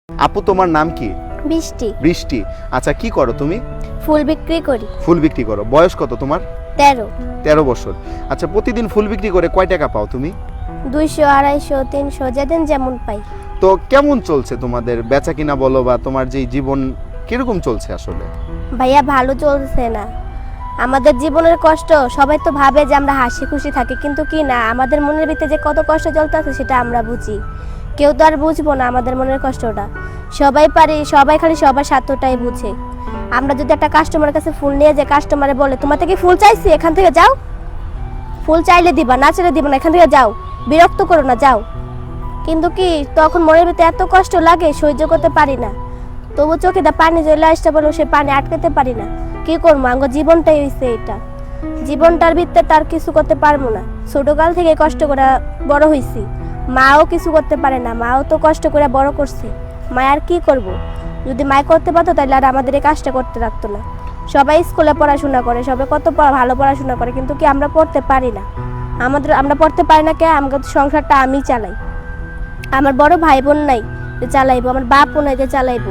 আপু তোমার নাম কি? বৃষ্টি। বৃষ্টি। আচ্ছা কি করো তুমি? ফুল বিক্রি করি। ফুল বিক্রি করো। বয়স কত তোমার? 13। 13 বছর। আচ্ছা প্রতিদিন ফুল বিক্রি করে কয় টাকা পাও তুমি? 200, 250, 300 যেদিন যেমন পাই। তো কেমন চলছে তোমাদের বেচা কিনা বলো বা তোমার যে জীবন কিরকম চলছে আসলে? ভাইয়া ভালো চলছে না। আমাদের জীবনের কষ্ট সবাই তো ভাবে যে আমরা হাসি খুশি থাকি, কিন্তু কি না, আমাদের মনের ভিতরে যে কত কষ্ট চলতেছে সেটা আমরা বুঝি। কেউ তো আর বুঝবো না আমাদের মনের কষ্টটা। সবাই পারি, সবাই খালি সবার স্বার্থটাই বুঝে। আমরা যদি একটা কাস্টমারের কাছে ফুল নিয়ে যাই, কাস্টমারে বলে তোমার থেকে ফুল চাইছি, এখান থেকে যাও, ফুল চাইলে দিবা, না চাইলে দিবা না, এখান থেকে যাও, বিরক্ত করো না, যাও। কিন্তু কি তখন মনের ভিতরে এত কষ্ট লাগে, সহ্য করতে পারি না। তবু চোখে দা পানি চলে আসতে বলো, সে পানি আটকাতে পারি না। কি করবো, আঙ্গ জীবনটাই হয়েছে এটা। জীবনটার ভিতরে তার কিছু করতে পারবো না। ছোটকাল থেকে কষ্ট করে বড় হয়েছি। মাও কিছু করতে পারে না, মাও তো কষ্ট করে বড় করছে। মা আর কি করব? যদি মায় করতে পারতো তাহলে আর আমাদের এই কাজটা করতে রাখতো না। সবাই স্কুলে পড়াশোনা করে, সবাই কত ভালো পড়াশোনা করে, কিন্তু কি আমরা পড়তে পারি না। আমরা পড়তে পারি না কে? আমাদের সংসারটা আমি চালাই। আমার বড় ভাই বোন নাই যে চালাইবো, আমার বাপও নাই যে চালাইবো।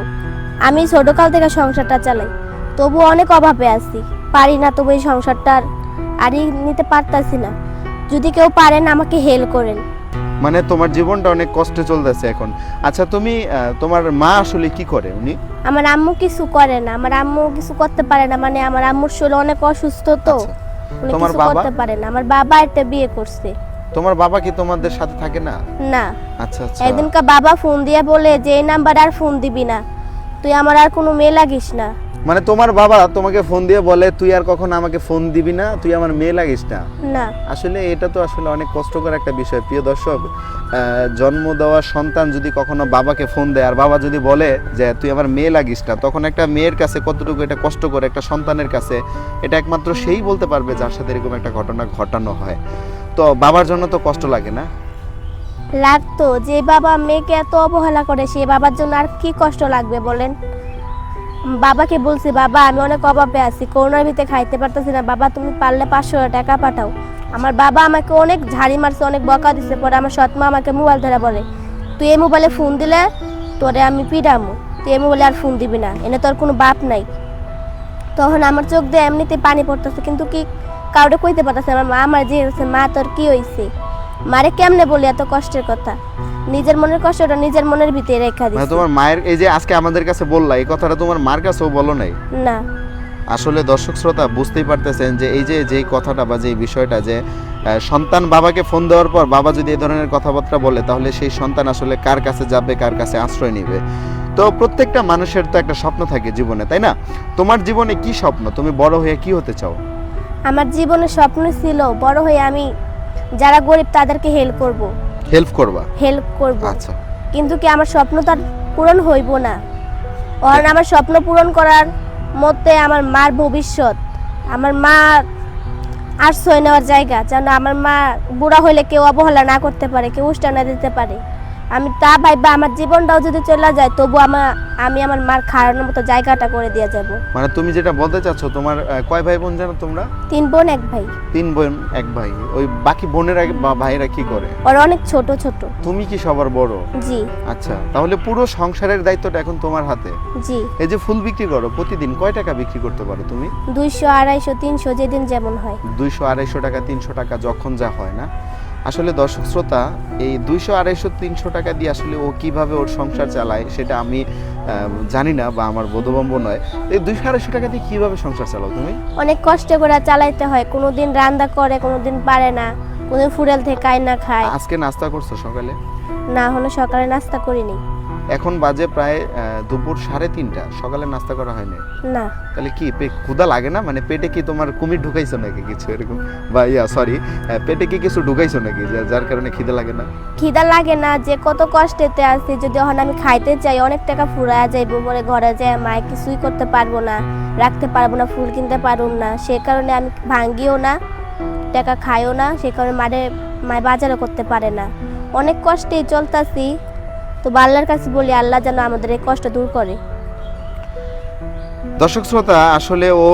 আমি ছোটকাল থেকে সংসারটা চালাই, তবু অনেক অভাবে আছি, পারি না। তবু এই সংসারটার আরই নিতে পারতাছি না। যদি কেউ পারেন আমাকে হেল্প করেন। মানে তোমার জীবনটা অনেক কষ্টে চলতেছে এখন। আচ্ছা তুমি তোমার মা আসলে কি করে উনি? আমার আম্মু কিছু করে না, আমার আম্মু কিছু করতে পারে না, মানে আমার আম্মুর শরীর অনেক অসুস্থ তো। আচ্ছা। উনি তোমার কিছু বাবা? করতে পারে না। আমার বাবা একটা বিয়ে করছে। তোমার বাবা কি তোমাদের সাথে থাকে না? না। আচ্ছা আচ্ছা। একদিনকা বাবা ফোন দিয়ে বলে যে এই নাম্বার আর ফোন দিবি না, তুই আমার আর কোনো মেয়ে লাগিস না। মানে তোমার বাবা তোমাকে ফোন দিয়ে বলে তুই আর কখনো আমাকে ফোন দিবি না, তুই আমার মেয়ে লাগিস না। না। আসলে এটা তো আসলে অনেক কষ্টকর একটা বিষয় প্রিয় দর্শক। জন্ম দেওয়া সন্তান যদি কখনো বাবাকে ফোন দেয় আর বাবা যদি বলে যে তুই আমার মেয়ে লাগিস না, তখন একটা মেয়ের কাছে কতটুকু এটা কষ্টকর, একটা সন্তানের কাছে এটা একমাত্র সেই বলতে পারবে যার সাথে এরকম একটা ঘটনা ঘটানো হয়। তো বাবার জন্য তো কষ্ট লাগে না? লাগতো। যে বাবা মেয়েকে এত অবহেলা করে, সে বাবার জন্য আর কি কষ্ট লাগবে বলেন? বাবাকে বলছি, বাবা আমি অনেক অভাবে আছি, করোনার ভিতরে খাইতে পারতেছি না, বাবা তুমি পারলে 500 টাকা পাঠাও। আমার বাবা আমাকে অনেক ঝাড়ি মারছে, অনেক বকা দিচ্ছে। পরে আমার সৎমা আমাকে মোবাইল ধরে বলে, তুই এই মোবাইলে ফোন দিলে তোরে আমি পিডামু, তুই এই মোবাইলে আর ফোন দিবি না, এনে তোর কোনো বাপ নাই। তখন আমার চোখ দিয়ে এমনিতে পানি পড়তেছে, কিন্তু কি কাউরে কইতে পারতেছে। আমার মা আমার যে মা তোর কি হয়েছে, মারে কেমনে বলি এত কষ্টের কথা। নিজের মনের কষ্টটা নিজের মনের ভিতরে রেখা মানে দিছি। তোমার মায়ের এই যে আজকে আমাদের কাছে বললা, এই কথাটা তোমার মার কাছেও বলো নাই? না। আসলে দর্শক শ্রোতা বুঝতেই পারতেছেন যে এই যে যেই কথাটা বা যেই বিষয়টা, যে সন্তান বাবাকে ফোন দেওয়ার পর বাবা যদি এই ধরনের কথাবার্তা বলে, তাহলে সেই সন্তান আসলে কার কাছে যাবে, কার কাছে আশ্রয় নেবে। তো প্রত্যেকটা মানুষের তো একটা স্বপ্ন থাকে জীবনে, তাই না? তোমার জীবনে কি স্বপ্ন? তুমি বড় হয়ে কি হতে চাও? আমার জীবনের স্বপ্ন ছিল বড় হয়ে আমি যারা গরিব তাদেরকে হেল্প করব। হেল্প করবা? আচ্ছা। আচ্ছা। কিন্তু কি আমার স্বপ্ন তার পূরণ হইব না। কারণ আমার স্বপ্ন পূরণ করার মধ্যে আমার মার ভবিষ্যৎ, আমার মা আশ্রয় নেওয়ার জায়গা, যেন আমার মা বুড়া হইলে কেউ অবহেলা না করতে পারে, কেউ উষ্টা না দিতে পারে। আমি তা ভাইবা আমার জীবনটাও যদি চলে যায়, তবু আমি আমার মার খাওয়ানোর মতো জায়গাটা করে দিয়ে যাব। মানে তুমি যেটা বলতে চাচ্ছ, তোমার কয় ভাই বোন জানো তোমরা? 3 বোন 1 ভাই। 3 বোন 1 ভাই। ওই বাকি বোনেরা বা ভাইরা কি করে? ওরা অনেক ছোট ছোট। তুমি কি সবার বড়? জি। আচ্ছা, তাহলে পুরো সংসারের দায়িত্বটা এখন তোমার হাতে। জি। এই যে ফুল বিক্রি করো, প্রতিদিন কয় টাকা বিক্রি করতে পারো তুমি? 200, 250, 300 যেদিন যেমন হয়। 200, 250 টাকা, 300 টাকা যখন যা হয় না? আসলে দর্শক শ্রোতা, এই 200, 250, 300 টাকা দিয়ে আসলে ও কিভাবে ওর সংসার চালায় সেটা আমি জানি না বা আমার বোধগম্য নয়। এই 200, 250 টাকা দিয়ে কিভাবে সংসার চালাও তুমি? অনেক কষ্ট করে চালাইতে হয়। কোনোদিন রান্না করে, কোনোদিন পারে না, কোনোদিন ফুডেল থেকে আইনা খায়। আজকে নাস্তা করছো সকালে? না হলো সকালে নাস্তা করিনি। এখন বাজে প্রায় দুপুর 3:30। সকালে নাস্তা করা হয়নি? না। তাহলে কি ক্ষুধা লাগে না? মানে পেটে কি তোমার কুমির ঢুকাইছো নাকি কিছু এরকম, বা সরি, পেটে কি কিছু ঢুকাইছো নাকি যার কারণে খিদে লাগে না? খিদা লাগে না, যে কত কষ্টেতে আছি, যদি এখন আমি খাইতে চাই অনেক টাকা ফুরায় যাইবো, পরে ঘরে যায় মায় কিছুই করতে পারবো না, রাখতে পারবো না, ফুল কিনতে পারবো না। সে কারণে আমি ভাঙ্গিও না, টাকা খাইও না, সে কারণে মায় বাজারও করতে পারে না। অনেক কষ্টেই চলতাছি। তো আল্লাহর কাছে বলি, আল্লাহ যেন আমাদের এই কষ্ট দূর করে। দর্শক শ্রোতা, আসলে ও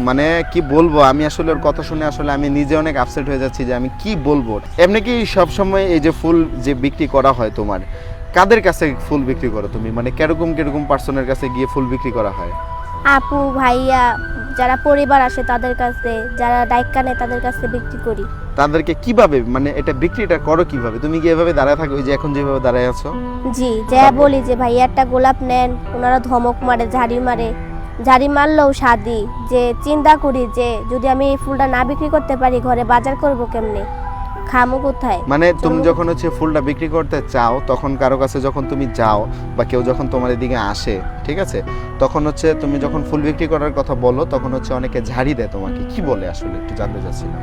মানে কি বলবো, আমি আসলে ওর কথা শুনে আসলে আমি নিজে অনেক আপসেট হয়ে যাচ্ছি যে আমি কি বলবো। এমনি কি সবসময় এই যে ফুল যে বিক্রি করা হয় তোমার, কাদের কাছে ফুল বিক্রি করো তুমি, মানে কিরকম কিরকম পার্সনের কাছে গিয়ে ফুল বিক্রি করা হয়? আপু ভাইয়া যারা পরিবার আসে তাদের কাছে, যারা ডাইকা নেয় তাদের কাছে বিক্রি করি। তাদেরকে কিভাবে, মানে এটা বিক্রিটা করো কিভাবে? তুমি কি এভাবে দাঁড়ায় থাকো, ওই যে এখন যেভাবে দাঁড়ায় আছো? জি, যা বলি যে ভাইয়া একটা গোলাপ নেন, ওনারা ধমক মারে, ঝাড়ি মারলেও শাদি, যে চিন্তা করি যে যদি আমি এই ফুলটা না বিক্রি করতে পারি ঘরে বাজার করব কেমনে, খামু কোথায়? মানে তুমি যখন হচ্ছে ফুলটা বিক্রি করতে চাও, তখন কারো কাছে যখন তুমি যাও বা কেউ যখন তোমার এদিকে আসে, ঠিক আছে, তখন হচ্ছে তুমি যখন ফুল বিক্রি করার কথা বলো, তখন হচ্ছে অনেকে ঝাড়ি দেয় তোমাকে, কি বলে আসলে একটু জানতে চাচ্ছিলাম।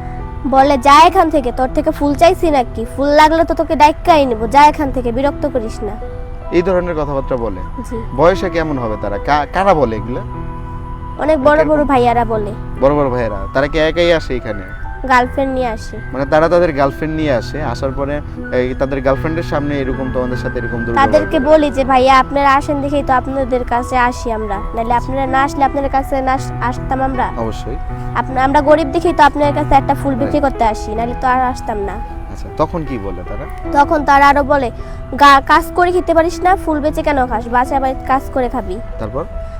বলে যা এখান থেকে, তোর থেকে ফুল চাইছি নাকি, ফুল লাগলে তো তোকে ডাইকাই নিব, যা এখান থেকে, বিরক্ত করিস না। এই ধরনের কথাবার্তা বলে? জি। বয়সে কেমন হবে তারা, কারা বলে এগুলো? অনেক বড় বড় ভাইয়ারা বলে। বড় বড় ভাইয়েরা? তারা কি একাই আসে এখানে? গার্লফ্রেন্ড নিয়ে আসে। মানে তারা তাদের গার্লফ্রেন্ড নিয়ে আসে, আসার পরে এই তাদের গার্লফ্রেন্ডের সামনে এরকম তোমাদের সাথে এরকম দুর্ব্যবহার তাদেরকে করে? বলি যে ভাইয়া আপনারা আসেন দেখেই তো আপনাদের কাছে আসি আমরা, নাহলে আপনারা না আসলে আপনাদের কাছে না আসতাম আমরা। অবশ্যই। আমরা গরিব দেখেই তো আপনার কাছে একটা ফুল বিক্রি করতে আসি, নাহলে তো আর আসতাম না। আচ্ছা, তখন কি বলে তারা? তখন তারা আরো বলে কাজ করে খেতে পারিস না, ফুল বেচে কেন খাস, বাসা বাড়িতে কাজ করে খাবি।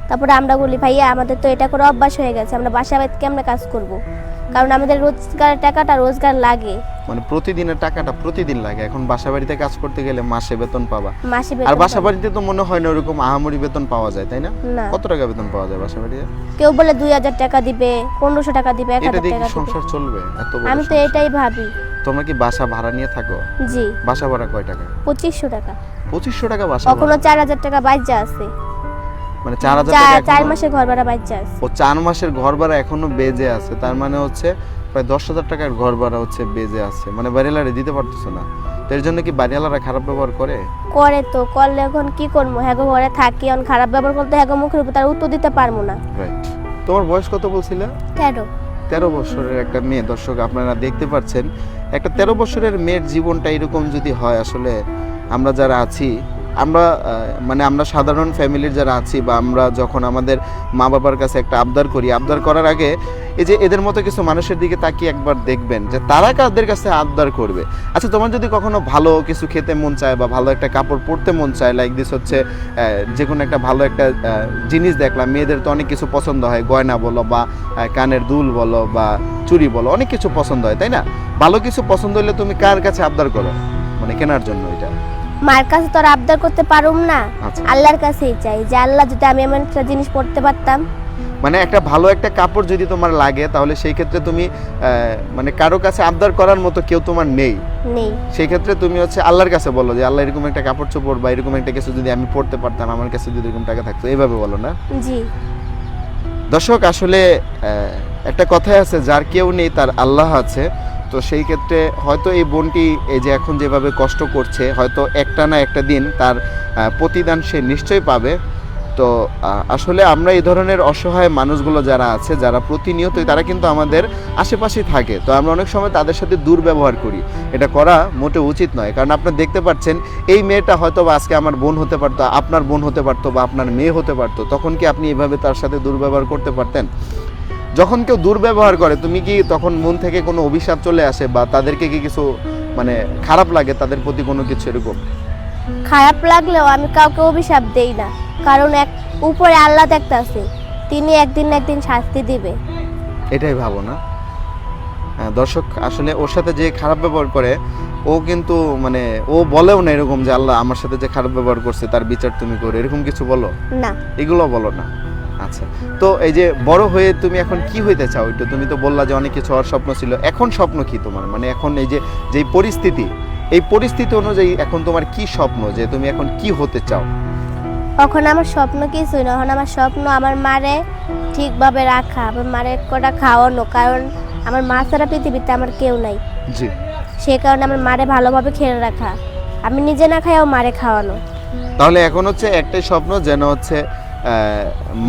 তারপরে আমরা বলি ভাইয়া আমাদের তো এটা করে অভ্যাস হয়ে গেছে, আমরা বাসা বাড়িতে কেমনে কাজ করব, কারণ আমাদের রোজগারের টাকাটা রোজগার লাগে। মানে প্রতিদিনের টাকাটা প্রতিদিন লাগে। এখন বাসা বাড়িতে কাজ করতে গেলে মাসে বেতন পাবা, মাসে বেতন। আর বাসা বাড়িতে তো মনে হয় না ওরকম আহামরি বেতন পাওয়া যায়, তাই না? না। কত টাকা বেতন পাওয়া যায় বাসা বাড়িতে? কেউ বলে 2000 টাকা দিবে, 1500 টাকা দিবে, 1000 এটা দিয়ে টাকা কি দিবে। সংসার চলবে? এত বড় আমি তো সংসার। এটাই ভাবি। তোমরা কি বাসা ভাড়া নিয়ে থাকো? জি। বাসা ভাড়া কয় টাকা? 2500 টাকা। 2500 টাকা বাসা কখনো ভাড়া? 4000 টাকা বাইজা আছে। মানে 4000 টাকা 4 এখনো- মাসের ঘর ভাড়া বাইজা আছে। ও 4 মাসের ঘর ভাড়া এখনো বেজে আছে, তার মানে হচ্ছে প্রায় 10,000 টাকার ঘর ভাড়া হচ্ছে বেজে আছে, মানে বাড়িওয়ালারে দিতে পারতেছো না। তো এর জন্য কি বাড়িওয়ালারা খারাপ ব্যবহার করে? করে তো, করলে এখন কি করবো, হ্যাগো ঘরে থাকি, এখন খারাপ ব্যবহার করতে হ্যাগো মুখের উপর তার উত্তর দিতে পারবো না। রাইট। তোমার বয়স কত বলছিলে? 13। 13 বছরের একটা মেয়ে, দর্শক আপনারা দেখতে পাচ্ছেন, একটা 13 বছরের মেয়ের জীবনটা এরকম যদি হয়, আসলে আমরা যারা আছি, আমরা মানে আমরা সাধারণ ফ্যামিলির যারা আছি, বা আমরা যখন আমাদের মা বাবার কাছে একটা আবদার করি, আবদার করার আগে এই যে এদের মতো কিছু মানুষের দিকে তাকিয়ে একবার দেখবেন যে তারা কাদের কাছে আবদার করবে। আচ্ছা, তোমার যদি কখনো ভালো কিছু খেতে মন চায় বা ভালো একটা কাপড় পরতে মন চায়, লাইক দিস হচ্ছে যে কোনো একটা ভালো একটা জিনিস দেখলাম, মেয়েদের তো অনেক কিছু পছন্দ হয়, গয়না বলো বা কানের দুল বলো বা চুড়ি বলো, অনেক কিছু পছন্দ হয়, তাই না? ভালো কিছু পছন্দ হলে তুমি কার কাছে আবদার করো, মানে কেনার জন্য? এটা মার কাছে তো আর আবদার করতে পারুম না, আচ্ছা। আল্লাহর কাছেই চাই যে আল্লাহ যদি আমি এমন একটা জিনিস পড়তে পারতাম। মানে একটা ভালো একটা কাপড় যদি তোমার লাগে, তাহলে সেই ক্ষেত্রে তুমি মানে কারো কাছে আবদার করার মতো কেউ তোমার নেই, সেই ক্ষেত্রে তুমি হচ্ছে আল্লাহর কাছে বলো যে আল্লাহ এরকম একটা কাপড় চোপড় বা এরকম একটা কিছু যদি আমি পড়তে পারতাম, আমার কাছে যদি এরকম টাকা থাকতো, এইভাবে বলো না? জি। দর্শক, আসলে একটা কথাই আছে, যার কেউ নেই তার আল্লাহ আছে। তো সেই ক্ষেত্রে হয়তো এই বোনটি এই যে এখন যেভাবে কষ্ট করছে, হয়তো একটা না একটা দিন তার প্রতিদান সে নিশ্চয়ই পাবে। তো আসলে আমরা এই ধরনের অসহায় মানুষগুলো যারা আছে, যারা প্রতিনিয়তই, তারা কিন্তু আমাদের আশেপাশেই থাকে, তো আমরা অনেক সময় তাদের সাথে দুর্ব্যবহার করি। এটা করা মোটেও উচিত নয়, কারণ আপনারা দেখতে পাচ্ছেন এই মেয়েটা হয়তো বা আজকে আমার বোন হতে পারতো, আপনার বোন হতে পারতো, বা আপনার মেয়ে হতে পারতো, তখন কি আপনি এভাবে তার সাথে দুর্ব্যবহার করতে পারতেন? যখন কেউ দুর্ব্যবহার করে, তুমি কি তখন মন থেকে কোনো অভিশাপ চলে আসে, বা তাদেরকে কি কিছু মানে খারাপ লাগে তাদের প্রতি কোনো কিছু এরকম? খারাপ লাগলেও আমি কাউকে অভিশাপ দেই না, কারণ এক উপরে আল্লাহ দেখতাছে, তিনি একদিন না একদিন শাস্তি দিবে। এটাই ভাবো না? দর্শক, আসলে ওর সাথে যে খারাপ ব্যবহার করে, ও কিন্তু মানে ও বলেও না এরকম যে আল্লাহ আমার সাথে যে খারাপ ব্যবহার করছে তার বিচার তুমি করো, এরকম কিছু বলো না? এগুলো বলো না। আচ্ছা, তো এই যে বড় হয়ে তুমি এখন কি হইতে চাও? একটু তুমি তো বললা যে অনেক কিছু হওয়ার স্বপ্ন ছিল, এখন স্বপ্ন কি তোমার? মানে এখন এই যে যেই পরিস্থিতি, এই পরিস্থিতি অনুযায়ী এখন তোমার কি স্বপ্ন, যে তুমি এখন কি হতে চাও? এখন আমার স্বপ্ন কিছুই না, এখন আমার স্বপ্ন আমার মারে ঠিকভাবে রাখা, আমার মারে কটা খাওয়ানো, কারণ আমার মা ছাড়া পৃথিবীতে আমার কেউ নাই। জি। সে কারণে আমার মারে ভালোভাবে খেয়ে রাখা, আমি নিজে না খাইও মারে খাওয়ানো। তাহলে এখন হচ্ছে একটাই স্বপ্ন, যেন হচ্ছে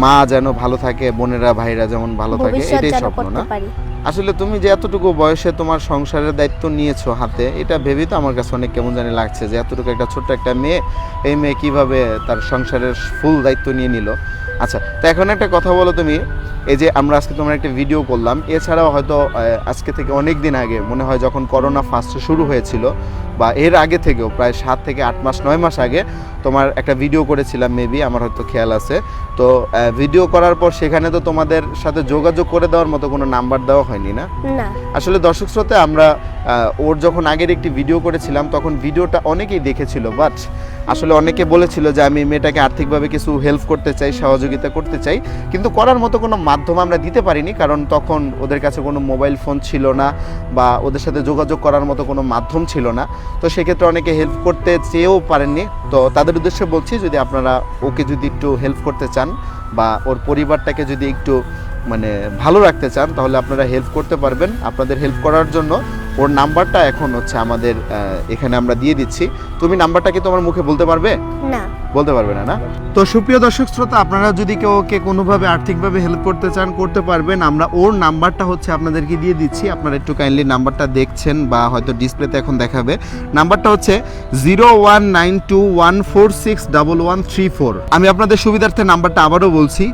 মা যেন ভালো থাকে, বোনেরা ভাইরা যেমন ভালো থাকে, ভবিষ্যৎ এটাই যেন স্বপ্ন করতে না? পারি। আসলে তুমি যে এতটুকু বয়সে তোমার সংসারের দায়িত্ব নিয়েছো হাতে, এটা ভেবেই তো আমার কাছে অনেক কেমন জানি লাগছে, যে এতটুকু একটা ছোট্ট একটা মেয়ে, এই মেয়ে কিভাবে তার সংসারের ফুল দায়িত্ব নিয়ে নিল। আচ্ছা, তো এখন একটা কথা বলো, তুমি এই যে আমরা আজকে তোমার একটা ভিডিও করলাম, এছাড়াও হয়তো আজকে থেকে অনেক দিন আগে মনে হয় যখন করোনা ফার্স্টে শুরু হয়েছিল বা এর আগে থেকেও প্রায় 7 থেকে 8 মাস 9 মাস আগে তোমার একটা ভিডিও করেছিলাম, মেবি আমার হয়তো খেয়াল আছে। তো ভিডিও করার পর সেখানে তো তোমাদের সাথে যোগাযোগ করে দেওয়ার মতো কোনো নাম্বার দেওয়া হয়নি না? না। আসলে দর্শক শ্রোতা, আমরা ওর যখন আগের একটি ভিডিও করেছিলাম তখন ভিডিওটা অনেকেই দেখেছিল, বাট আসলে অনেকে বলেছিল যে আমি মেয়েটাকে আর্থিকভাবে কিছু হেল্প করতে চাই, সহযোগিতা করতে চাই, কিন্তু করার মতো কোনো মাধ্যম আমরা দিতে পারিনি, কারণ তখন ওদের কাছে কোনো মোবাইল ফোন ছিল না বা ওদের সাথে যোগাযোগ করার মতো কোনো মাধ্যম ছিল না। তো সেক্ষেত্রে অনেকে হেল্প করতে চেয়েও পারেননি। তো তাদের উদ্দেশ্যে বলছি, যদি আপনারা ওকে যদি একটু হেল্প করতে চান বা ওর পরিবারটাকে যদি একটু মানে ভালো রাখতে চান, তাহলে আপনারা হেল্প করতে পারবেন। আপনাদের হেল্প করার জন্য ওর নাম্বারটা এখন হচ্ছে আমাদের এখানে আমরা দিয়ে দিচ্ছি। তুমি নাম্বারটা কি তোমার মুখে বলতে পারবে? না। বলতে পারবে না? না। তো সুপ্রিয় দর্শক শ্রোতা, আপনারা যদি কেউ ওকে কোনোভাবে আর্থিকভাবে হেল্প করতে চান, করতে পারবেন। আমরা ওর নাম্বারটা হচ্ছে আপনাদেরকে দিয়ে দিচ্ছি। আপনারা একটু কাইন্ডলি নাম্বারটা দেখছেন বা হয়তো ডিসপ্লেতে এখন দেখাবে। নাম্বারটা হচ্ছে 019214611134। আমি আপনাদের সুবিধার্থে নাম্বারটা আবারও বলছি,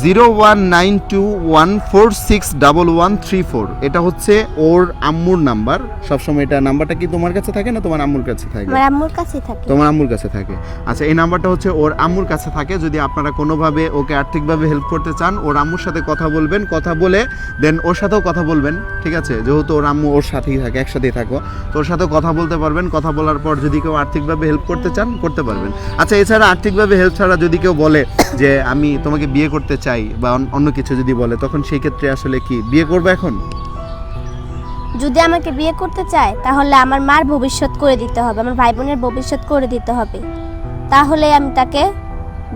019214611134। এটা হচ্ছে ওর আম্মুর নাম্বার। সবসময় এটা নাম্বারটা কি তোমার কাছে থাকে না তোমার আম্মুর কাছে থাকে? আমার আম্মুর কাছে থাকে। তোমার আম্মুর কাছে থাকে। আচ্ছা, এই নাম্বারটা হচ্ছে ওর আম্মুর কাছে থাকে। যদি আপনারা কোনোভাবে ওকে আর্থিকভাবে হেল্প করতে চান, ওর আম্মুর সাথে কথা বলবেন, কথা বলে দেন ওর সাথেও কথা বলবেন, ঠিক আছে? যেহেতু ওর আম্মু ওর সাথেই থাকে, একসাথেই থাকো, তো ওর সাথেও কথা বলতে পারবেন। কথা বলার পর যদি কেউ আর্থিকভাবে হেল্প করতে চান, করতে পারবেন। আচ্ছা, এছাড়া আর্থিকভাবে হেল্প ছাড়া যদি কেউ বলে যে আমি তোমাকে বিয়ে করতে চাই বা অন্য কিছু যদি বলে, তখন সেই ক্ষেত্রে আসলে কি বিয়ে করবে এখন? যদি আমাকে বিয়ে করতে চায় তাহলে আমার মার ভবিষ্যৎ করে দিতে হবে, আমার ভাই বোনের ভবিষ্যৎ করে দিতে হবে, তাহলে আমি তাকে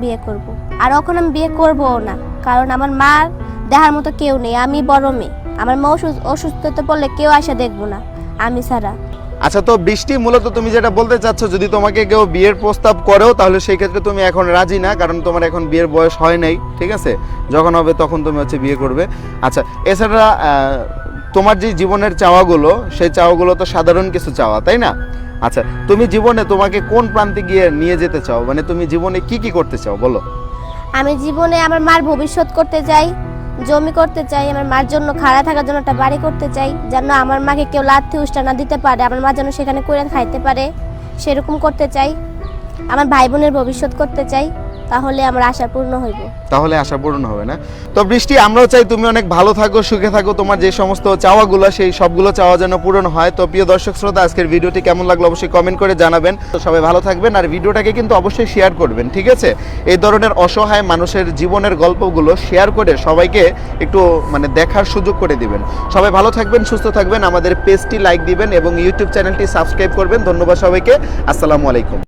বিয়ে করব। আর এখন আমি বিয়ে করবও না, কারণ আমার মার দেখার মতো কেউ নেই, আমি বড় মেয়ে। আমার মা অসুস্থতা পড়লে কেউ আসে দেখবো না, আমি ছাড়া। আচ্ছা, তো বৃষ্টি, মূলত তুমি যেটা বলতে চাচ্ছ, যদি তোমাকে কেউ বিয়ের প্রস্তাব করেও তাহলে সেই ক্ষেত্রে তুমি এখন রাজি না, কারণ তোমার এখন বিয়ের বয়স হয় নাই, ঠিক আছে? যখন হবে তখন তুমি হচ্ছে বিয়ে করবে। আচ্ছা, এছাড়া তোমার যে জীবনের চাওয়াগুলো, সেই চাওয়াগুলো তো সাধারণ কিছু চাওয়া, তাই না? আচ্ছা, তুমি জীবনে তোমাকে কোন প্রান্তে গিয়ে নিয়ে যেতে চাও, মানে তুমি জীবনে কি কি করতে চাও বলো? আমি জীবনে আমার মার ভবিষ্যৎ করতে চাই, জমি করতে চাই, আমার মার জন্য খাড়া থাকার জন্য একটা বাড়ি করতে চাই, যেন আমার মাকে কেউ লাথি উষ্টা না দিতে পারে, আমার মা যেন সেখানে করে খাইতে পারে, সেরকম করতে চাই। আমার ভাই বোনের ভবিষ্যৎ করতে চাই, তাহলে আমার আশা পূর্ণ হইব। তাহলে আশা পূরণ হবে না? তো বৃষ্টি, আমরাও চাই তুমি অনেক ভালো থাকো, সুখে থাকো, তোমার যে সমস্ত চাওয়াগুলো সেই সবগুলো চাওয়া যেন পূরণ হয়। তো প্রিয় দর্শক শ্রোতা, আজকের ভিডিওটি কেমন লাগলো অবশ্যই কমেন্ট করে জানাবেন। তো সবাই ভালো থাকবেন, আর ভিডিওটাকে কিন্তু অবশ্যই শেয়ার করবেন, ঠিক আছে? এই ধরনের অসহায় মানুষের জীবনের গল্পগুলো শেয়ার করে সবাইকে একটু মানে দেখার সুযোগ করে দিবেন। সবাই ভালো থাকবেন, সুস্থ থাকবেন, আমাদের পেজটি লাইক দিবেন এবং ইউটিউব চ্যানেলটি সাবস্ক্রাইব করবেন। ধন্যবাদ সবাইকে, আসসালামু আলাইকুম।